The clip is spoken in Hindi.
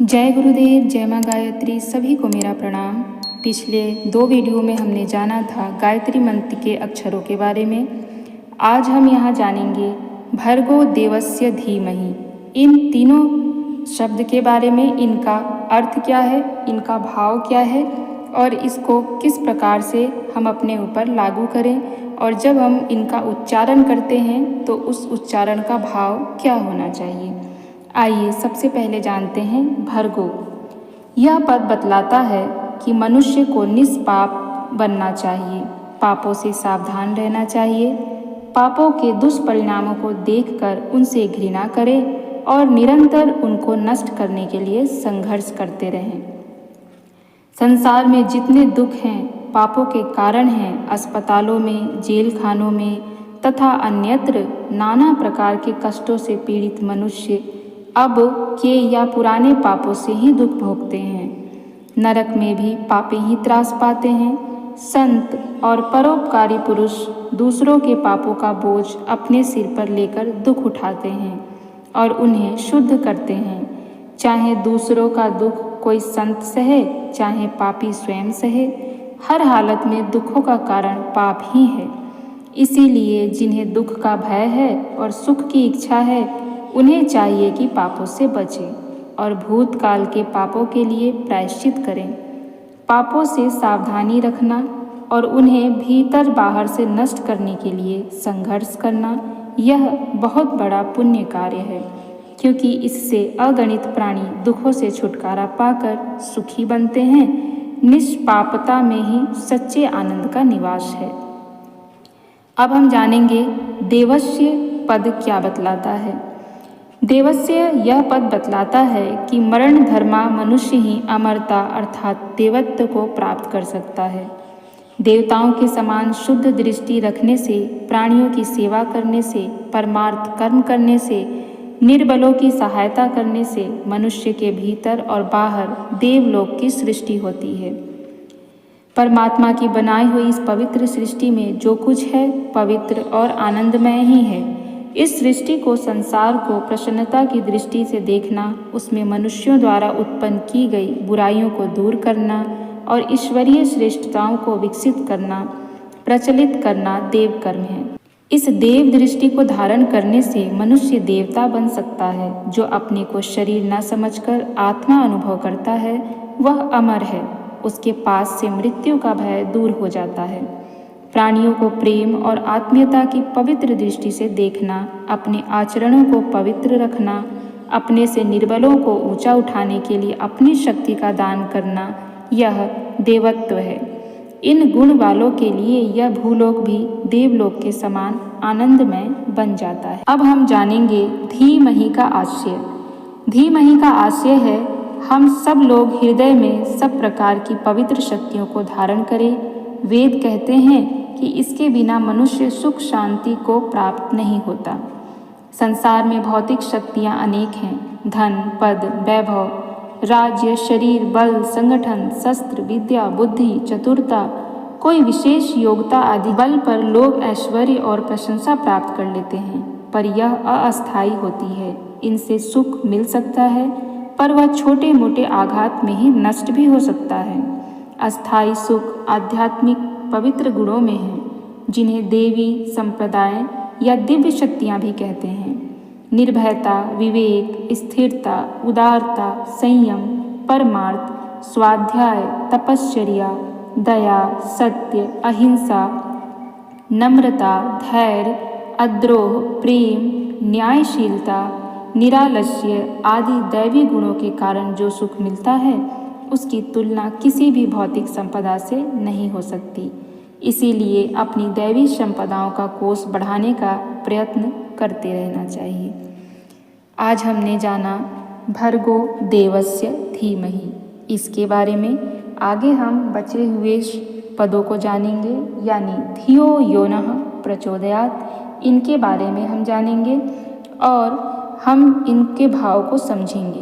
जय गुरुदेव, जय माँ गायत्री। सभी को मेरा प्रणाम। पिछले 2 वीडियो में हमने जाना था गायत्री मंत्र के अक्षरों के बारे में। आज हम यहाँ जानेंगे भर्गो देवस्य धीमहि, इन तीनों शब्द के बारे में। इनका अर्थ क्या है, इनका भाव क्या है और इसको किस प्रकार से हम अपने ऊपर लागू करें, और जब हम इनका उच्चारण करते हैं तो उस उच्चारण का भाव क्या होना चाहिए। आइए सबसे पहले जानते हैं भर्गो। यह पद बतलाता है कि मनुष्य को निष्पाप बनना चाहिए, पापों से सावधान रहना चाहिए, पापों के दुष्परिणामों को देखकर उनसे घृणा करें और निरंतर उनको नष्ट करने के लिए संघर्ष करते रहें। संसार में जितने दुख हैं पापों के कारण हैं। अस्पतालों में, जेल खानों में तथा अन्यत्र नाना प्रकार के कष्टों से पीड़ित मनुष्य अब के या पुराने पापों से ही दुख भोगते हैं। नरक में भी पापी ही त्रास पाते हैं। संत और परोपकारी पुरुष दूसरों के पापों का बोझ अपने सिर पर लेकर दुख उठाते हैं और उन्हें शुद्ध करते हैं। चाहे दूसरों का दुख कोई संत सहे, चाहे पापी स्वयं सहे, हर हालत में दुखों का कारण पाप ही है। इसीलिए जिन्हें दुख का भय है और सुख की इच्छा है, उन्हें चाहिए कि पापों से बचें और भूतकाल के पापों के लिए प्रायश्चित करें। पापों से सावधानी रखना और उन्हें भीतर बाहर से नष्ट करने के लिए संघर्ष करना, यह बहुत बड़ा पुण्य कार्य है, क्योंकि इससे अगणित प्राणी दुखों से छुटकारा पाकर सुखी बनते हैं। निष्पापता में ही सच्चे आनंद का निवास है। अब हम जानेंगे देवस्य पद क्या बतलाता है। देवस्य यह पद बतलाता है कि मरण धर्मा मनुष्य ही अमरता अर्थात देवत्व को प्राप्त कर सकता है। देवताओं के समान शुद्ध दृष्टि रखने से, प्राणियों की सेवा करने से, परमार्थ कर्म करने से, निर्बलों की सहायता करने से मनुष्य के भीतर और बाहर देवलोक की सृष्टि होती है। परमात्मा की बनाई हुई इस पवित्र सृष्टि में जो कुछ है पवित्र और आनंदमय ही है। इस सृष्टि को, संसार को प्रसन्नता की दृष्टि से देखना, उसमें मनुष्यों द्वारा उत्पन्न की गई बुराइयों को दूर करना और ईश्वरीय श्रेष्ठताओं को विकसित करना, प्रचलित करना देव कर्म है। इस देव दृष्टि को धारण करने से मनुष्य देवता बन सकता है। जो अपने को शरीर न समझकर आत्मा अनुभव करता है वह अमर है। उसके पास से मृत्यु का भय दूर हो जाता है। प्राणियों को प्रेम और आत्मीयता की पवित्र दृष्टि से देखना, अपने आचरणों को पवित्र रखना, अपने से निर्बलों को ऊंचा उठाने के लिए अपनी शक्ति का दान करना, यह देवत्व है। इन गुण वालों के लिए यह भूलोक भी देवलोक के समान आनंदमय बन जाता है। अब हम जानेंगे धीमहि का आशय। धीमहि का आशय है हम सब लोग हृदय में सब प्रकार की पवित्र शक्तियों को धारण करें। वेद कहते हैं कि इसके बिना मनुष्य सुख शांति को प्राप्त नहीं होता। संसार में भौतिक शक्तियाँ अनेक हैं। धन, पद, वैभव, राज्य, शरीर, बल, संगठन, शस्त्र, विद्या, बुद्धि, चतुरता, कोई विशेष योग्यता आदि बल पर लोग ऐश्वर्य और प्रशंसा प्राप्त कर लेते हैं, पर यह अस्थायी होती है। इनसे सुख मिल सकता है, पर वह छोटे मोटे आघात में ही नष्ट भी हो सकता है। अस्थायी सुख आध्यात्मिक पवित्र गुणों में है, जिन्हें देवी संप्रदाय या दिव्य शक्तियाँ भी कहते हैं। निर्भयता, विवेक, स्थिरता, उदारता, संयम, परमार्थ, स्वाध्याय, तपश्चर्या, दया, सत्य, अहिंसा, नम्रता, धैर्य, अद्रोह, प्रेम, न्यायशीलता, निरालस्य आदि दैवी गुणों के कारण जो सुख मिलता है उसकी तुलना किसी भी भौतिक संपदा से नहीं हो सकती। इसीलिए अपनी दैवी संपदाओं का कोष बढ़ाने का प्रयत्न करते रहना चाहिए। आज हमने जाना भर्गो देवस्य धीमहि, इसके बारे में। आगे हम बचे हुए पदों को जानेंगे, यानी धियो यो नः प्रचोदयात्, इनके बारे में हम जानेंगे और हम इनके भाव को समझेंगे।